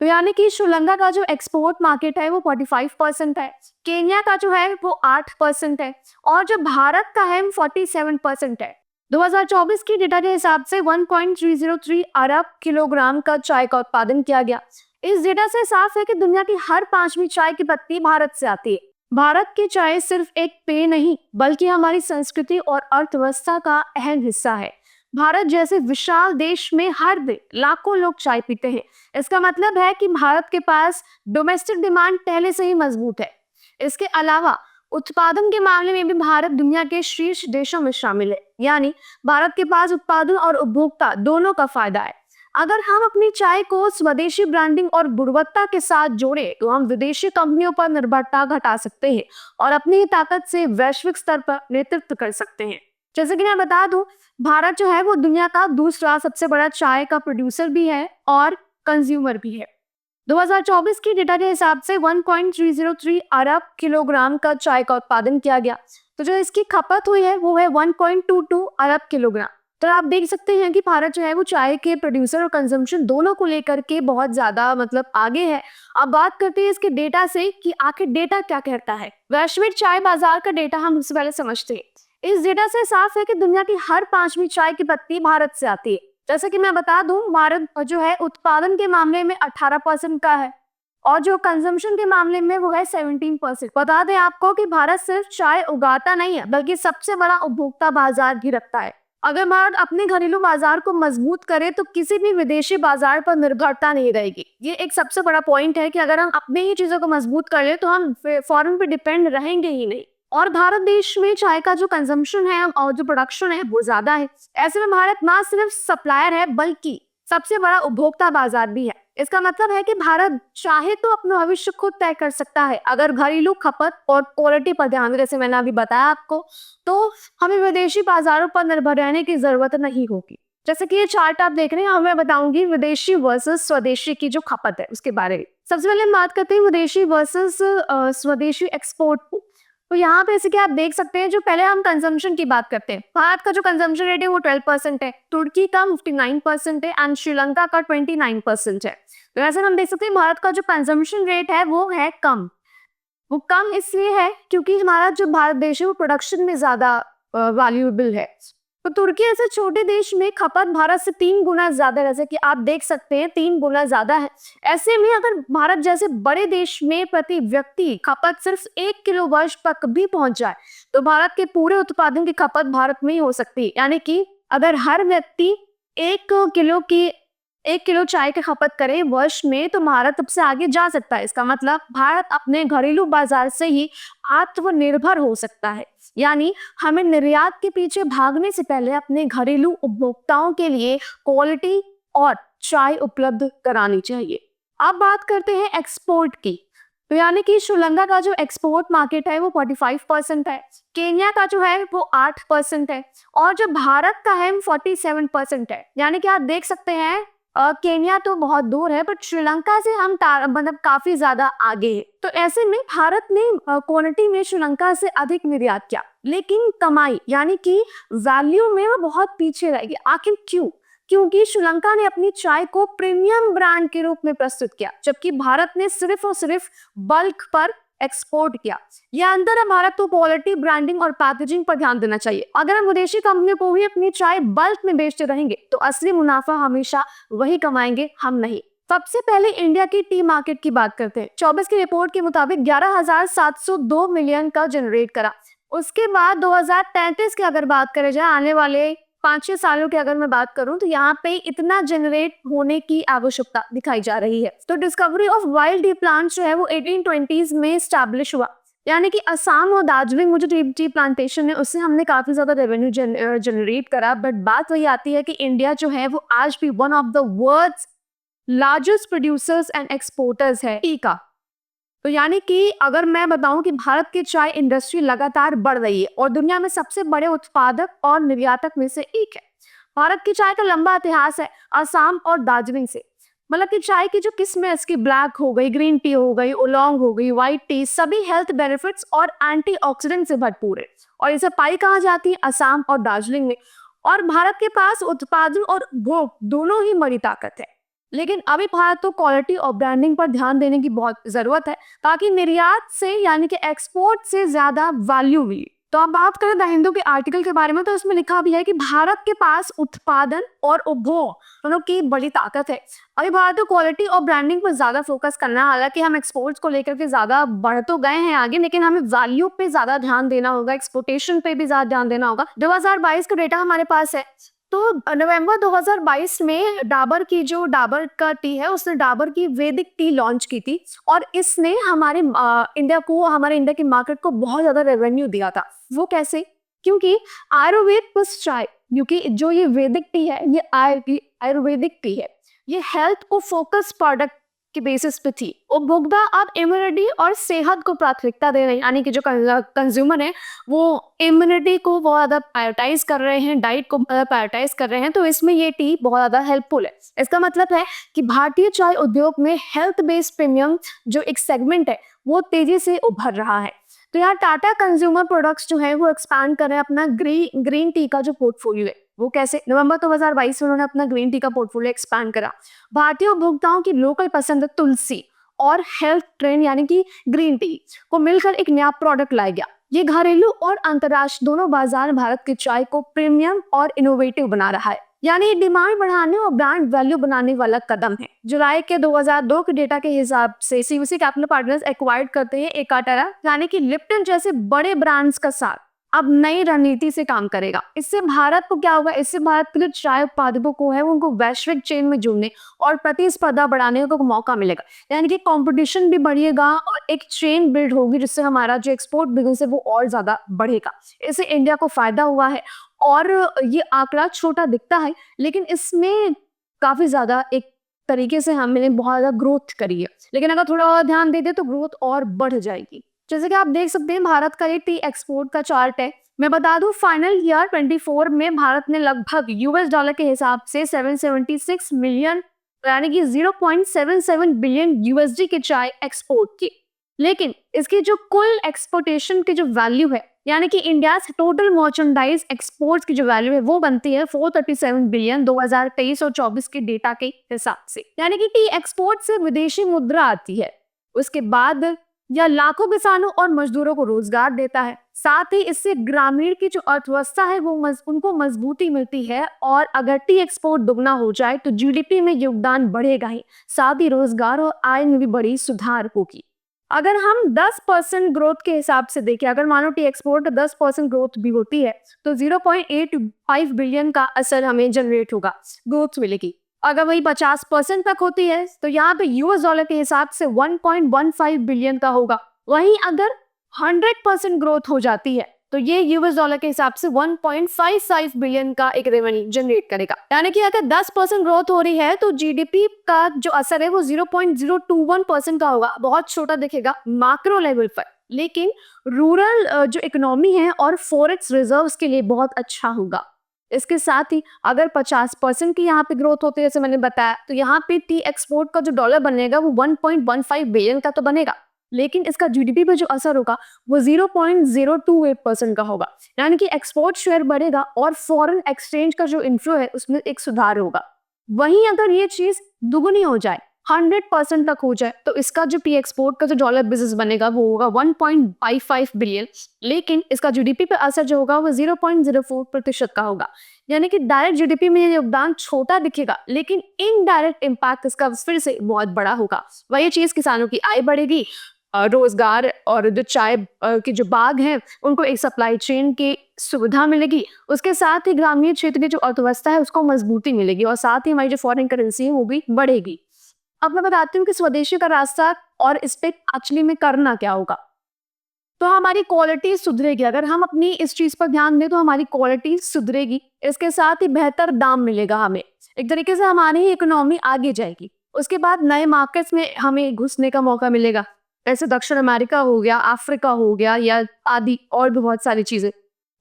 तो यानी कि श्रीलंका का जो एक्सपोर्ट मार्केट है वो 45% है, केन्या का जो है वो 8% है और जो भारत का है वो 47% है। 2024 की डेटा के हिसाब से 1.303 अरब किलोग्राम का चाय का उत्पादन किया गया। इस डेटा से साफ है कि दुनिया की हर 5वीं चाय की पत्ती भारत से आती है। भारत की चाय सिर्फ एक पेय नहीं बल्कि हमारी संस्कृति और अर्थव्यवस्था का अहम हिस्सा है। भारत जैसे विशाल देश में हर दिन लाखों लोग चाय पीते हैं। इसका मतलब है कि भारत के पास डोमेस्टिक डिमांड पहले से ही मजबूत है। इसके अलावा उत्पादन के मामले में भी भारत दुनिया के शीर्ष देशों में शामिल है, यानी भारत के पास उत्पादन और उपभोक्ता दोनों का फायदा है। अगर हम अपनी चाय को स्वदेशी ब्रांडिंग और गुणवत्ता के साथ जोड़े तो हम विदेशी कंपनियों पर निर्भरता घटा सकते हैं और अपनी ताकत से वैश्विक स्तर पर नेतृत्व कर सकते हैं। जैसे कि मैं बता दूं, भारत जो है वो दुनिया का दूसरा सबसे बड़ा चाय का प्रोड्यूसर भी है और कंज्यूमर भी है। 2024 की डेटा के हिसाब से 1.303 अरब किलोग्राम का चाय का उत्पादन किया गया। तो जो इसकी खपत हुई है वो है 1.22 अरब किलोग्राम। तो आप देख सकते हैं कि भारत जो है वो चाय के प्रोड्यूसर और कंजम्पशन दोनों को लेकर के बहुत ज्यादा आगे है। अब बात करते हैं इसके डेटा से कि आखिर डेटा क्या कहता है। वैश्विक चाय बाजार का डेटा हम सबसे पहले समझते हैं। इस डेटा से साफ है कि दुनिया की हर 5वीं चाय की पत्ती भारत से आती है। जैसे कि मैं बता दूं, भारत जो है उत्पादन के मामले में 18% का है और जो कंजम्पशन के मामले में वो है 17%। बता दें आपको कि भारत सिर्फ चाय उगाता नहीं है बल्कि सबसे बड़ा उपभोक्ता बाजार भी रखता है। अगर भारत अपने घरेलू बाजार को मजबूत करे तो किसी भी विदेशी बाजार पर निर्भरता नहीं रहेगी। ये एक सबसे बड़ा पॉइंट है कि अगर हम अपने ही चीजों को मजबूत कर ले तो हम फॉरेन पे डिपेंड रहेंगे ही नहीं। और भारत देश में चाय का जो कंजम्पशन है और जो प्रोडक्शन है वो ज्यादा है। ऐसे में भारत ना सिर्फ सप्लायर है बल्कि सबसे बड़ा उपभोक्ता बाजार भी है। इसका मतलब है कि भारत चाहे तो अपना भविष्य खुद तय कर सकता है अगर घरेलू खपत और क्वालिटी पर ध्यान दे, जैसे मैंने अभी बताया आपको, तो हमें विदेशी बाजारों पर निर्भर रहने की जरूरत नहीं होगी। जैसे कि ये चार्ट आप देख रहे हैं, मैं बताऊंगी विदेशी वर्सेस स्वदेशी की जो खपत है उसके बारे में। सबसे पहले हम बात करते हैं विदेशी वर्सेस स्वदेशी एक्सपोर्ट। तो यहाँ पे जैसे कि आप देख सकते हैं, जो पहले हम कंजम्पशन की बात करते हैं, भारत का जो कंजम्पशन रेट है वो 12% है, तुर्की का 59% है एंड श्रीलंका का 29% है। तो ऐसे हम देख सकते हैं भारत का जो कंजम्पशन रेट है वो है कम। वो कम इसलिए है क्योंकि हमारा जो भारत देश है वो प्रोडक्शन में ज्यादा वैल्यूएबल है। तो तुर्की ऐसे छोटे देश में खपत भारत से 3 गुना ज्यादा, जैसे कि आप देख सकते हैं 3 गुना ज्यादा है। ऐसे में अगर भारत जैसे बड़े देश में प्रति व्यक्ति खपत सिर्फ 1 किलो वर्ष तक भी पहुंच जाए तो भारत के पूरे उत्पादन की खपत भारत में ही हो सकती है। यानी कि अगर हर व्यक्ति 1 किलो चाय की खपत करे वर्ष में तो भारत सबसे आगे जा सकता है। इसका मतलब भारत अपने घरेलू बाजार से ही आत्मनिर्भर हो सकता है। यानी हमें निर्यात के पीछे भागने से पहले अपने घरेलू उपभोक्ताओं के लिए क्वालिटी और चाय उपलब्ध करानी चाहिए। अब बात करते हैं एक्सपोर्ट की। तो यानी कि श्रीलंका का जो एक्सपोर्ट मार्केट है वो 45% है, केन्या का जो है वो 8% है और जो भारत का है वो 47% है। यानी कि आप देख सकते हैं केन्या तो बहुत दूर है बट श्रीलंका से हम काफी ज्यादा आगे है। तो ऐसे में भारत ने क्वालिटी में श्रीलंका से अधिक निर्यात किया लेकिन कमाई यानी कि वैल्यू में वो बहुत पीछे रहेगी। आखिर क्यों? क्योंकि श्रीलंका ने अपनी चाय को प्रीमियम ब्रांड के रूप में प्रस्तुत किया जबकि भारत ने सिर्फ और सिर्फ बल्क पर एक्सपोर्ट किया। यह अंतर है। भारत को क्वालिटी, ब्रांडिंग और पैकेजिंग पर ध्यान देना चाहिए। अगर हम विदेशी कंपनियों को ही अपनी चाय बल्क में बेचते रहेंगे तो असली मुनाफा हमेशा वही कमाएंगे, हम नहीं। सबसे पहले इंडिया की टी मार्केट की बात करते हैं। 24 की रिपोर्ट के मुताबिक 11,702 मिलियन का जनरेट करा। उसके बाद 2033 की अगर बात करें जाए, आने वाले 5-6 सालों की अगर मैं बात करूं तो यहाँ पे इतना जनरेट होने की आवश्यकता दिखाई जा रही है। तो discovery of wild T plant जो है वो 1820s में स्टैब्लिश हुआ। यानी कि असम और दार्जिलिंग में जो टी प्लांटेशन है उससे हमने काफी ज्यादा रेवेन्यू जनरेट करा। बट बात वही आती है कि इंडिया जो है वो आज भी one of the world's largest producers and exporters है टी का। तो यानी कि अगर मैं बताऊं कि भारत की चाय इंडस्ट्री लगातार बढ़ रही है और दुनिया में सबसे बड़े उत्पादक और निर्यातक में से एक है। भारत की चाय का लंबा इतिहास है असम और दार्जिलिंग से। कि चाय की जो किस्में इसकी ब्लैक हो गई, ग्रीन टी हो गई, ओलोंग हो गई, व्हाइट टी, सभी हेल्थ बेनिफिट्स और एंटीऑक्सीडेंट से भरपूर है और इसे पाई कहाँ जाती है? असम और दार्जिलिंग में। और भारत के पास उत्पादन और उपभोग दोनों ही बड़ी ताकत है। लेकिन अभी भारत को क्वालिटी और ब्रांडिंग पर ध्यान देने की बहुत जरूरत है, ताकि निर्यात से यानी कि एक्सपोर्ट से ज्यादा वैल्यू मिले। तो अब बात करें द हिंदू के आर्टिकल के बारे में, तो इसमें लिखा भी है कि भारत के पास उत्पादन और उपभोग दोनों की बड़ी ताकत है। अभी भारत को क्वालिटी और ब्रांडिंग पर ज्यादा फोकस करना है। हालांकि हम एक्सपोर्ट्स को लेकर के ज्यादा बढ़ तो गए हैं आगे, लेकिन हमें वैल्यू पे ज्यादा ध्यान देना होगा, एक्सपोर्टेशन पे भी ज्यादा ध्यान देना होगा। 2022 का डेटा हमारे पास है, तो नवंबर 2022 में डाबर की जो डाबर का टी है, उसने डाबर की वैदिक टी लॉन्च की थी, और इसने हमारे इंडिया की मार्केट को बहुत ज्यादा रेवेन्यू दिया था। वो कैसे? क्योंकि आयुर्वेद प्लस चाय, क्योंकि जो ये वैदिक टी है ये आयुर्वेदिक टी है, ये हेल्थ को फोकस प्रोडक्ट के बेसिस पे थी। उपभोक्ता अब इम्यूनिटी और सेहत को प्राथमिकता दे रहे हैं, यानी कि जो कंज्यूमर है वो इम्यूनिटी को बहुत ज्यादा प्रायोरिटाइज कर रहे हैं, डाइट को प्रायोरिटाइज कर रहे हैं। तो इसमें ये टी बहुत ज्यादा हेल्पफुल है। इसका मतलब है कि भारतीय चाय उद्योग में हेल्थ बेस्ड प्रीमियम जो एक सेगमेंट है वो तेजी से उभर रहा है। तो यहाँ टाटा कंज्यूमर प्रोडक्ट्स जो है वो एक्सपैंड कर रहे हैं अपना ग्रीन टी का जो पोर्टफोलियो है। वो कैसे? नवंबर 2022 में उन्होंने अपना ग्रीन टी का पोर्टफोलियो एक्सपैंड करा। भारतीय उपभोक्ताओं की लोकल पसंद तुलसी और हेल्थ ट्रेंड यानी कि ग्रीन टी को मिलकर एक नया प्रोडक्ट लाया गया। ये घरेलू और अंतर्राष्ट्रीय दोनों बाजार भारत की चाय को प्रीमियम और इनोवेटिव बना रहा है, यानी डिमांड बढ़ाने और ब्रांड वैल्यू बनाने वाला कदम है। जुलाई के 2002 के डेटा के हिसाब से सीवीसी कैपिटल पार्टनर्स एक्वायर्ड करते हैं एकाटेरा यानी कि लिप्टन जैसे बड़े ब्रांड्स का साथ अब नई रणनीति से काम करेगा। इससे भारत को क्या होगा? इससे भारत के लिए चाय उत्पादकों को है उनको वैश्विक चेन में जुड़ने और प्रतिस्पर्धा बढ़ाने का मौका मिलेगा, यानी कि कंपटीशन भी बढ़ेगा और एक चेन बिल्ड होगी, जिससे हमारा जो एक्सपोर्ट बिजनेस है वो और ज्यादा बढ़ेगा। इससे इंडिया को फायदा हुआ है, और ये आंकड़ा छोटा दिखता है लेकिन इसमें काफी ज्यादा एक तरीके से हमने बहुत ज्यादा ग्रोथ करी है। लेकिन अगर थोड़ा और ध्यान दे दे तो ग्रोथ और बढ़ जाएगी। जैसे कि आप देख सकते हैं भारत का ये टी एक्सपोर्ट का चार्ट है। मैं बता दूं फाइनल ईयर 24 में भारत ने लगभग यूएस डॉलर के हिसाब से 776 मिलियन यानी कि 0.77 बिलियन यूएसडी के चाय एक्सपोर्ट की। लेकिन इसकी जो कुल एक्सपोर्टेशन की जो वैल्यू है, यानी कि इंडिया टोटल मर्चेंडाइज एक्सपोर्ट्स की जो वैल्यू है वो बनती है 437 बिलियन 2023 और 24 के डेटा के हिसाब से। यानी कि टी एक्सपोर्ट से विदेशी मुद्रा आती है, उसके बाद यह लाखों किसानों और मजदूरों को रोजगार देता है। साथ ही इससे ग्रामीण की जो अर्थव्यवस्था है वो उनको मजबूती मिलती है, और अगर टी एक्सपोर्ट दुगना हो जाए तो जीडीपी में योगदान बढ़ेगा ही, साथ ही रोजगार और आय में भी बड़ी सुधार होगी। अगर हम 10% ग्रोथ के हिसाब से देखें, अगर मानो टी एक्सपोर्ट 10% ग्रोथ भी होती है तो 0.85 बिलियन का असर हमें जनरेट होगा, ग्रोथ मिलेगी। अगर वही 50% तक होती है तो यहाँ पे यूएस डॉलर के हिसाब से 1.15 बिलियन का होगा। वहीं अगर 100% ग्रोथ हो जाती है तो ये यूएस डॉलर के हिसाब से 1.55 बिलियन का एक रेवेन्यू जनरेट करेगा। यानी कि अगर 10% ग्रोथ हो रही है तो जीडीपी का जो असर है वो 0.021% का होगा। बहुत छोटा दिखेगा मैक्रो लेवल पर, लेकिन रूरल जो इकोनॉमी है और फॉरेक्स रिजर्व्स के लिए बहुत अच्छा होगा। इसके साथ ही अगर 50% की यहाँ पे ग्रोथ होती है, जैसे मैंने बताया, तो यहाँ पे टी एक्सपोर्ट का जो डॉलर बनेगा वो 1.15 बिलियन का तो बनेगा, लेकिन इसका जीडीपी पे जो असर होगा वो 0.028% का होगा। यानी कि एक्सपोर्ट शेयर बढ़ेगा और फॉरेन एक्सचेंज का जो इन्फ्लो है उसमें एक सुधार होगा। वहीं अगर ये चीज दुगुनी हो जाए, 100% तक हो जाए, तो इसका जो टी एक्सपोर्ट का जो डॉलर बिजनेस बनेगा वो होगा 1.55 बिलियन, लेकिन इसका जीडीपी पे असर जो होगा वो 0.04% का होगा। यानी कि डायरेक्ट जीडीपी में योगदान छोटा दिखेगा, लेकिन इनडायरेक्ट इम्पैक्ट इसका फिर से बहुत बड़ा होगा। वही चीज किसानों की आय बढ़ेगी, रोजगार और जो चाय के जो बाग हैं उनको एक सप्लाई चेन की सुविधा मिलेगी। उसके साथ ही ग्रामीण क्षेत्र की जो अर्थव्यवस्था है उसको मजबूती मिलेगी, और साथ ही हमारी जो फॉरेन करेंसी है वो भी बढ़ेगी। अब मैं बताती हूँ कि स्वदेशी का रास्ता और इस पे एक्चुअली में करना क्या होगा। तो हमारी क्वालिटी सुधरेगी, अगर हम अपनी इस चीज पर ध्यान दें तो हमारी क्वालिटी सुधरेगी। इसके साथ ही बेहतर दाम मिलेगा हमें, एक तरीके से हमारी इकोनॉमी आगे जाएगी। उसके बाद नए मार्केट्स में हमें घुसने का मौका मिलेगा, जैसे दक्षिण अमेरिका हो गया, अफ्रीका हो गया, या आदि और भी बहुत सारी चीजें।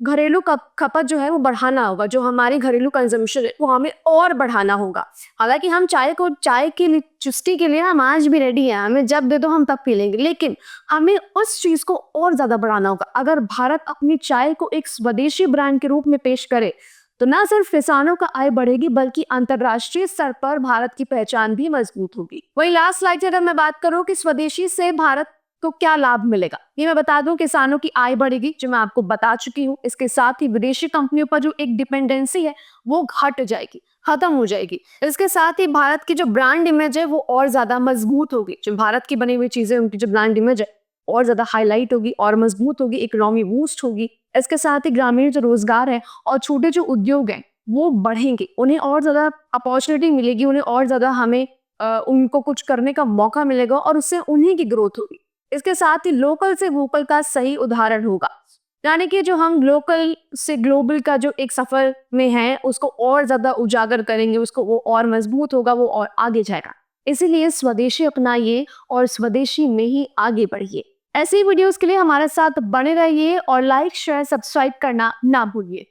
घरेलू खपत जो है वो बढ़ाना होगा, जो हमारी घरेलू कंजम्पशन है वो हमें और बढ़ाना होगा। हालांकि हम चाय के लिए चुस्टी के लिए हम आज भी रेडी हैं, हमें जब दे दो हम तब पी लेंगे, लेकिन हमें उस चीज को और ज्यादा बढ़ाना होगा। अगर भारत अपनी चाय को एक स्वदेशी ब्रांड के रूप में पेश करे तो ना सिर्फ किसानों का आय बढ़ेगी बल्कि अंतरराष्ट्रीय स्तर पर भारत की पहचान भी मजबूत होगी। वही लास्ट स्लाइड अगर मैं बात करूं कि स्वदेशी से भारत को क्या लाभ मिलेगा, ये मैं बता दूं, किसानों की आय बढ़ेगी जो मैं आपको बता चुकी हूँ। इसके साथ ही विदेशी कंपनियों पर जो एक डिपेंडेंसी है वो घट जाएगी, खत्म हो जाएगी। इसके साथ ही भारत की जो ब्रांड इमेज है वो और ज्यादा मजबूत होगी। जो भारत की बनी हुई चीजें, उनकी जो ब्रांड इमेज है और ज्यादा हाईलाइट होगी और मजबूत होगी, इकोनॉमी बूस्ट होगी। इसके साथ ही ग्रामीण जो रोजगार है और छोटे जो उद्योग हैं वो बढ़ेंगे, उन्हें और ज्यादा अपॉर्चुनिटी मिलेगी, उन्हें और ज्यादा हमें उनको कुछ करने का मौका मिलेगा और उससे उन्हीं की ग्रोथ होगी। इसके साथ ही लोकल से वोकल का सही उदाहरण होगा, यानी कि जो हम लोकल से ग्लोबल का जो एक सफर में है उसको और ज्यादा उजागर करेंगे, उसको वो और मजबूत होगा, वो और आगे जाएगा। इसीलिए स्वदेशी अपनाइए और स्वदेशी में ही आगे बढ़िए। ऐसी वीडियोस के लिए हमारे साथ बने रहिए और लाइक शेयर सब्सक्राइब करना ना भूलिए।